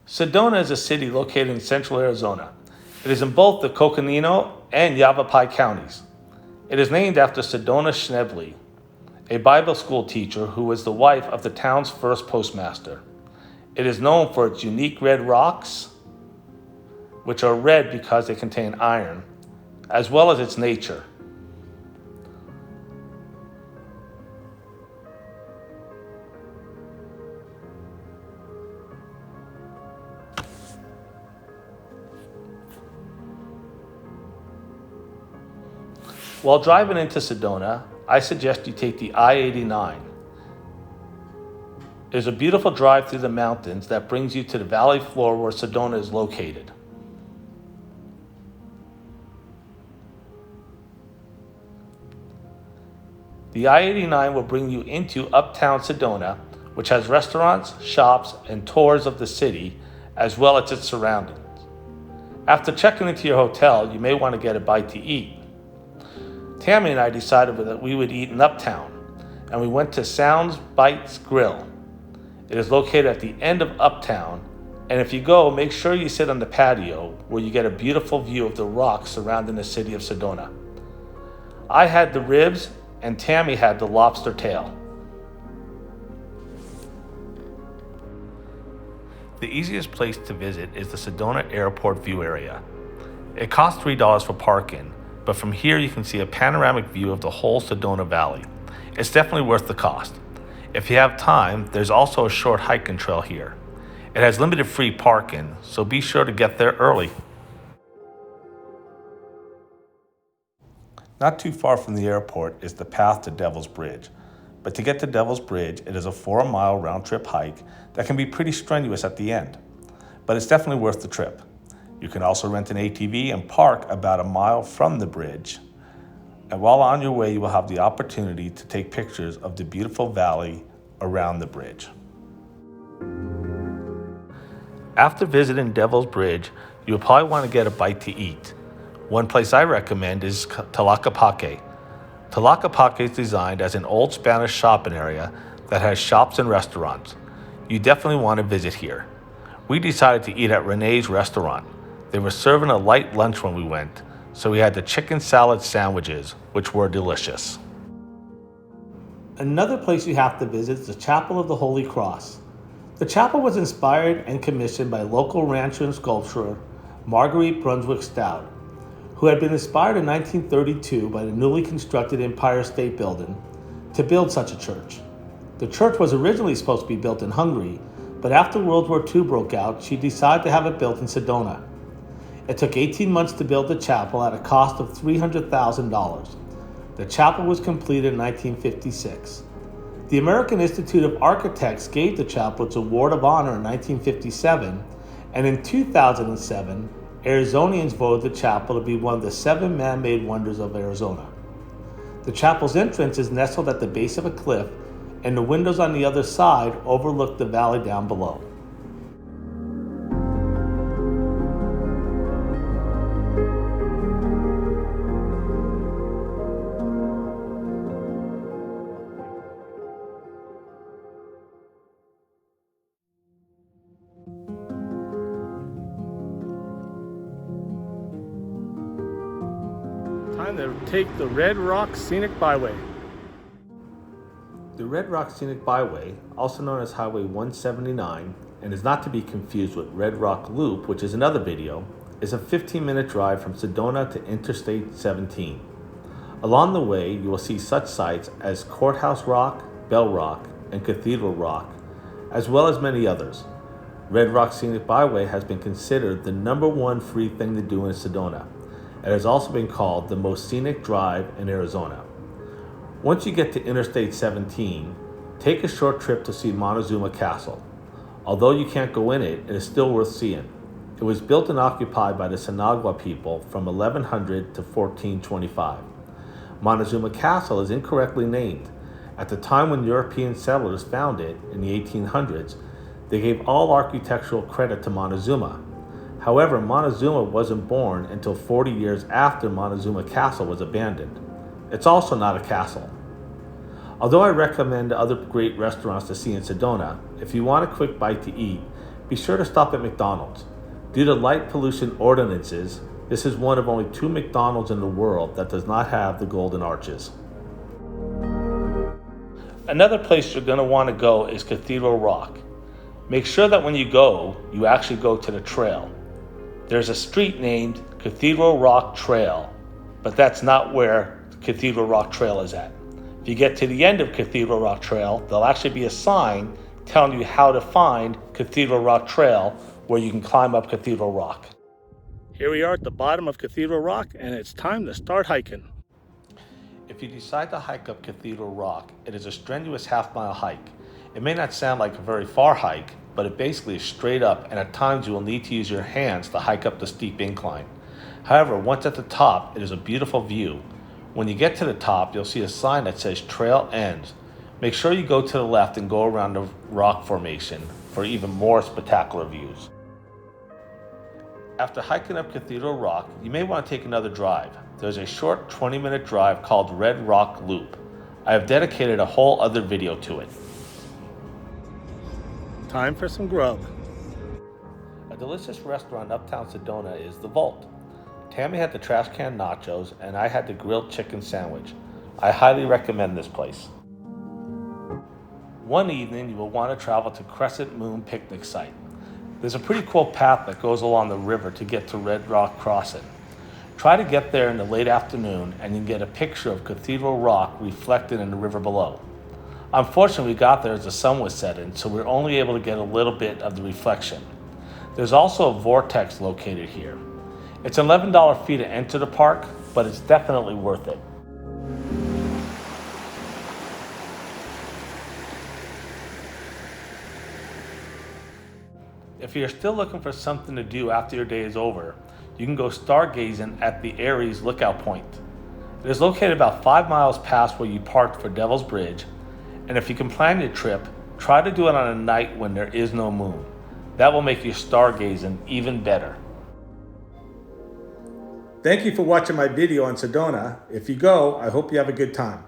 Sedona is a city located in central Arizona. It is in both the Coconino and Yavapai counties. It is named after Sedona Schnebley, a Bible school teacher who was the wife of the town's first postmaster. It is known for its unique red rocks, which are red because they contain iron, as well as its nature. While driving into Sedona, I suggest you take the I-89. There's a beautiful drive through the mountains that brings you to the valley floor where Sedona is located. The I-89 will bring you into uptown Sedona, which has restaurants, shops, and tours of the city, as well as its surroundings. After checking into your hotel, you may want to get a bite to eat. Tammy and I decided that we would eat in Uptown, and we went to Sounds Bites Grill. It is located at the end of Uptown, and if you go, make sure you sit on the patio where you get a beautiful view of the rocks surrounding the city of Sedona. I had the ribs, and Tammy had the lobster tail. The easiest place to visit is the Sedona Airport View area. It costs $3 for parking, but from here you can see a panoramic view of the whole Sedona Valley. It's definitely worth the cost. If you have time, there's also a short hiking trail here. It has limited free parking, so be sure to get there early. Not too far from the airport is the path to Devil's Bridge. But to get to Devil's Bridge, it is a 4-mile round-trip hike that can be pretty strenuous at the end. But it's definitely worth the trip. You can also rent an ATV and park about a mile from the bridge. And while on your way, you will have the opportunity to take pictures of the beautiful valley around the bridge. After visiting Devil's Bridge, you'll probably want to get a bite to eat. One place I recommend is Tlaquepaque. Tlaquepaque is designed as an old Spanish shopping area that has shops and restaurants. You definitely want to visit here. We decided to eat at Renee's restaurant. They were serving a light lunch when we went, so we had the chicken salad sandwiches, which were delicious. Another place you have to visit is the Chapel of the Holy Cross. The chapel was inspired and commissioned by local rancher and sculptor Marguerite Brunswick Stout, who had been inspired in 1932 by the newly constructed Empire State Building to build such a church. The church was originally supposed to be built in Hungary, but after World War II broke out, she decided to have it built in Sedona. It took 18 months to build the chapel at a cost of $300,000. The chapel was completed in 1956. The American Institute of Architects gave the chapel its Award of Honor in 1957, and in 2007, Arizonians voted the chapel to be one of the 7 man-made wonders of Arizona. The chapel's entrance is nestled at the base of a cliff, and the windows on the other side overlook the valley down below. Time to take the Red Rock Scenic Byway. The Red Rock Scenic Byway, also known as Highway 179, and is not to be confused with Red Rock Loop, which is another video, is a 15-minute drive from Sedona to Interstate 17. Along the way, you will see such sites as Courthouse Rock, Bell Rock, and Cathedral Rock, as well as many others. Red Rock Scenic Byway has been considered the #1 free thing to do in Sedona. It has also been called the most scenic drive in Arizona. Once you get to Interstate 17, take a short trip to see Montezuma Castle. Although you can't go in it, it is still worth seeing. It was built and occupied by the Sinagua people from 1100 to 1425. Montezuma Castle is incorrectly named. At the time when European settlers found it in the 1800s, they gave all architectural credit to Montezuma. However, Montezuma wasn't born until 40 years after Montezuma Castle was abandoned. It's also not a castle. Although I recommend other great restaurants to see in Sedona, if you want a quick bite to eat, be sure to stop at McDonald's. Due to light pollution ordinances, this is one of only 2 McDonald's in the world that does not have the golden arches. Another place you're going to want to go is Cathedral Rock. Make sure that when you go, you actually go to the trail. There's a street named Cathedral Rock Trail, but that's not where Cathedral Rock Trail is at. If you get to the end of Cathedral Rock Trail, there'll actually be a sign telling you how to find Cathedral Rock Trail where you can climb up Cathedral Rock. Here we are at the bottom of Cathedral Rock, and it's time to start hiking. If you decide to hike up Cathedral Rock, it is a strenuous half-mile hike. It may not sound like a very far hike, but it basically is straight up, and at times you will need to use your hands to hike up the steep incline. However, once at the top, it is a beautiful view. When you get to the top, you'll see a sign that says Trail Ends. Make sure you go to the left and go around the rock formation for even more spectacular views. After hiking up Cathedral Rock, you may want to take another drive. There's a short 20-minute drive called Red Rock Loop. I have dedicated a whole other video to it. Time for some grub. A delicious restaurant uptown Sedona is The Vault. Tammy had the trash can nachos and I had the grilled chicken sandwich. I highly recommend this place. One evening you will want to travel to Crescent Moon Picnic Site. There's a pretty cool path that goes along the river to get to Red Rock Crossing. Try to get there in the late afternoon and you can get a picture of Cathedral Rock reflected in the river below. Unfortunately, we got there as the sun was setting, so we were only able to get a little bit of the reflection. There's also a vortex located here. It's an $11 fee to enter the park, but it's definitely worth it. If you're still looking for something to do after your day is over, you can go stargazing at the Aries Lookout Point. It is located about 5 miles past where you parked for Devil's Bridge, and if you can plan your trip, try to do it on a night when there is no moon. That will make your stargazing even better. Thank you for watching my video on Sedona. If you go, I hope you have a good time.